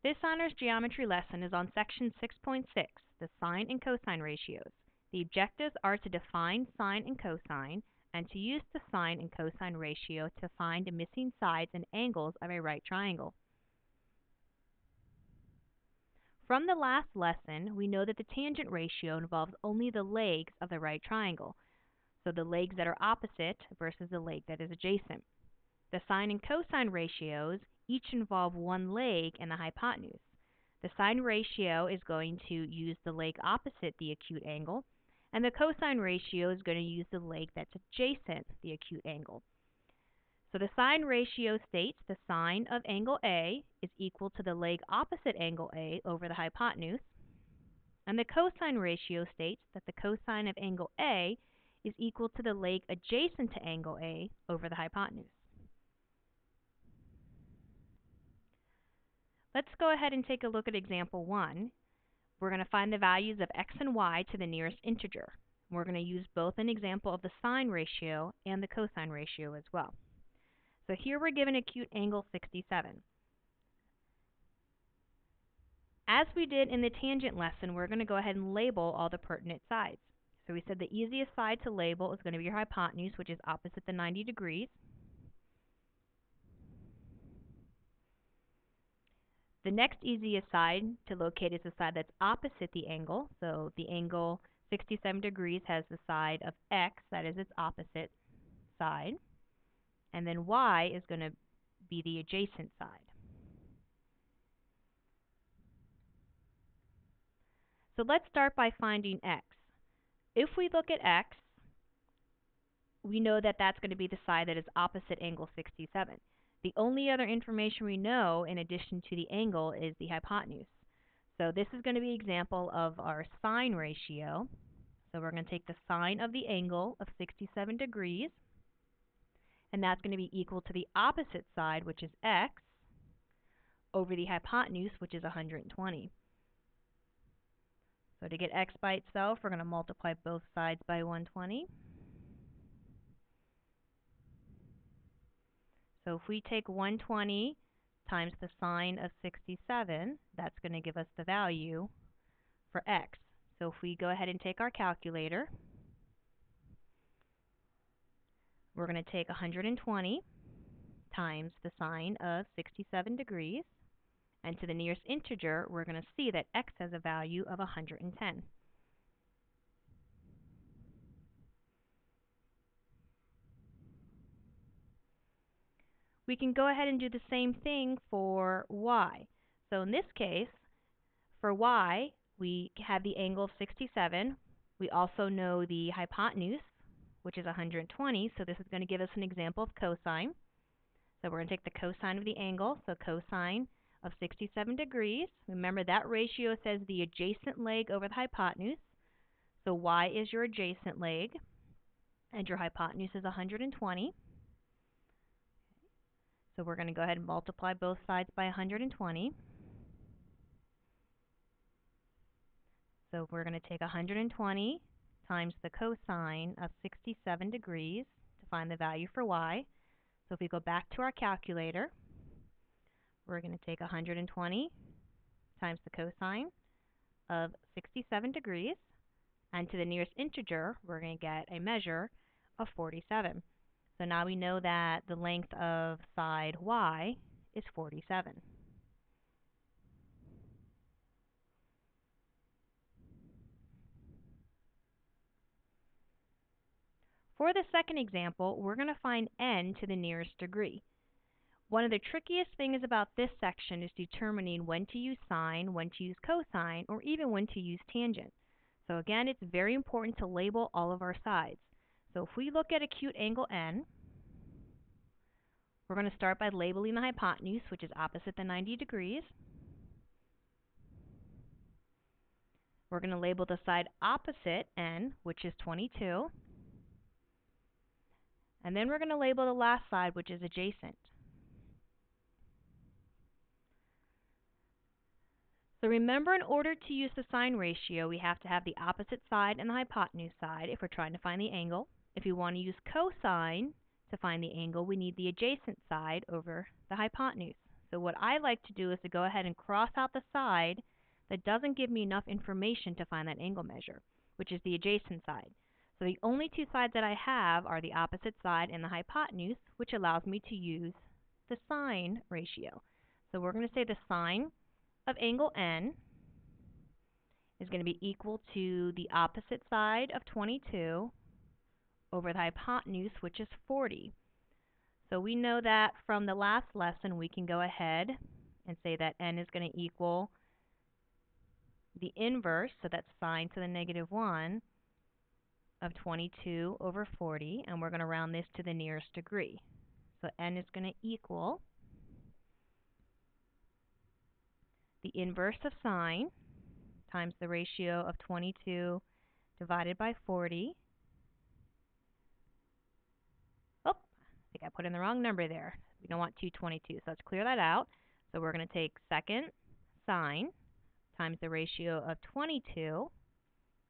This honors geometry lesson is on section 6.6, the sine and cosine ratios. The objectives are to define sine and cosine and to use the sine and cosine ratio to find the missing sides and angles of a right triangle. From the last lesson, we know that the tangent ratio involves only the legs of the right triangle, so the legs that are opposite versus the leg that is adjacent. The sine and cosine ratios each involve one leg and the hypotenuse. The sine ratio is going to use the leg opposite the acute angle, and the cosine ratio is going to use the leg that's adjacent the acute angle. So the sine ratio states the sine of angle A is equal to the leg opposite angle A over the hypotenuse, and the cosine ratio states that the cosine of angle A is equal to the leg adjacent to angle A over the hypotenuse. Let's go ahead and take a look at example 1. We're going to find the values of x and y to the nearest integer. We're going to use both an example of the sine ratio and the cosine ratio as well. So here we're given acute angle 67. As we did in the tangent lesson, we're going to go ahead and label all the pertinent sides. So we said the easiest side to label is going to be your hypotenuse, which is opposite the 90 degrees. The next easiest side to locate is the side that's opposite the angle. So the angle 67 degrees has the side of x, that is its opposite side. And then y is going to be the adjacent side. So let's start by finding x. If we look at x, we know that that's going to be the side that is opposite angle 67. The only other information we know in addition to the angle is the hypotenuse. So this is going to be an example of our sine ratio. So we're going to take the sine of the angle of 67 degrees, and that's going to be equal to the opposite side, which is x, over the hypotenuse, which is 120. So to get x by itself, we're going to multiply both sides by 120. So if we take 120 times the sine of 67, that's going to give us the value for x. So if we go ahead and take our calculator, we're going to take 120 times the sine of 67 degrees, and to the nearest integer, we're going to see that x has a value of 110. We can go ahead and do the same thing for y. So in this case, for y, we have the angle of 67. We also know the hypotenuse, which is 120, so this is going to give us an example of cosine. So we're going to take the cosine of the angle, so cosine of 67 degrees. Remember that ratio says the adjacent leg over the hypotenuse. So y is your adjacent leg, and your hypotenuse is 120. So we're going to go ahead and multiply both sides by 120. So we're going to take 120 times the cosine of 67 degrees to find the value for y. So if we go back to our calculator, we're going to take 120 times the cosine of 67 degrees, and to the nearest integer, we're going to get a measure of 47. So now we know that the length of side y is 47. For the second example, we're going to find n to the nearest degree. One of the trickiest things about this section is determining when to use sine, when to use cosine, or even when to use tangent. So again, it's very important to label all of our sides. So if we look at acute angle n, we're going to start by labeling the hypotenuse, which is opposite the 90 degrees. We're going to label the side opposite n, which is 22. And then we're going to label the last side, which is adjacent. So remember, in order to use the sine ratio, we have to have the opposite side and the hypotenuse side if we're trying to find the angle. If we want to use cosine to find the angle, we need the adjacent side over the hypotenuse. So what I like to do is to go ahead and cross out the side that doesn't give me enough information to find that angle measure, which is the adjacent side. So the only two sides that I have are the opposite side and the hypotenuse, which allows me to use the sine ratio. So we're going to say the sine of angle N is going to be equal to the opposite side of 22 over the hypotenuse, which is 40. So we know that from the last lesson, we can go ahead and say that N is going to equal the inverse, so that's sine to the negative 1 of 22 over 40, and we're going to round this to the nearest degree. So N is going to equal the inverse of sine times the ratio of 22 divided by 40. Oh, I think I put in the wrong number there. We don't want 222, so let's clear that out. So we're going to take second sine times the ratio of 22,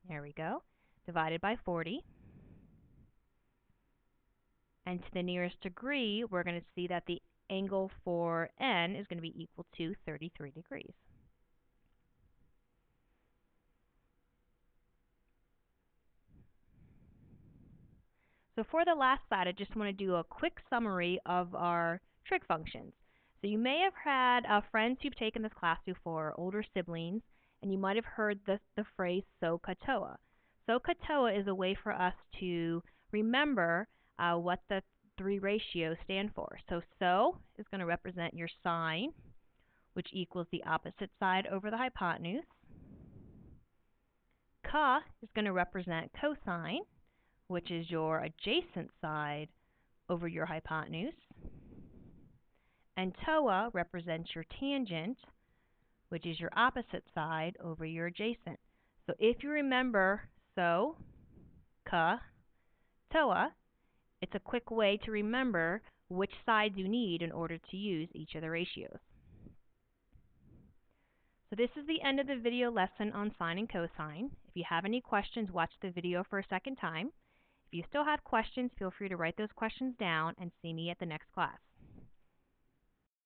there we go, divided by 40. And to the nearest degree, we're going to see that the angle for N is going to be equal to 33 degrees. So for the last slide, I just want to do a quick summary of our trig functions. So you may have had friends who've taken this class before, older siblings, and you might have heard the phrase SOHCAHTOA. SOHCAHTOA is a way for us to remember what the three ratios stand for. So SO is going to represent your sine, which equals the opposite side over the hypotenuse. CA is going to represent cosine, which is your adjacent side over your hypotenuse. And TOA represents your tangent, which is your opposite side over your adjacent. So if you remember SO, CA, TOA, it's a quick way to remember which sides you need in order to use each of the ratios. So this is the end of the video lesson on sine and cosine. If you have any questions, watch the video for a second time. If you still have questions, feel free to write those questions down and see me at the next class.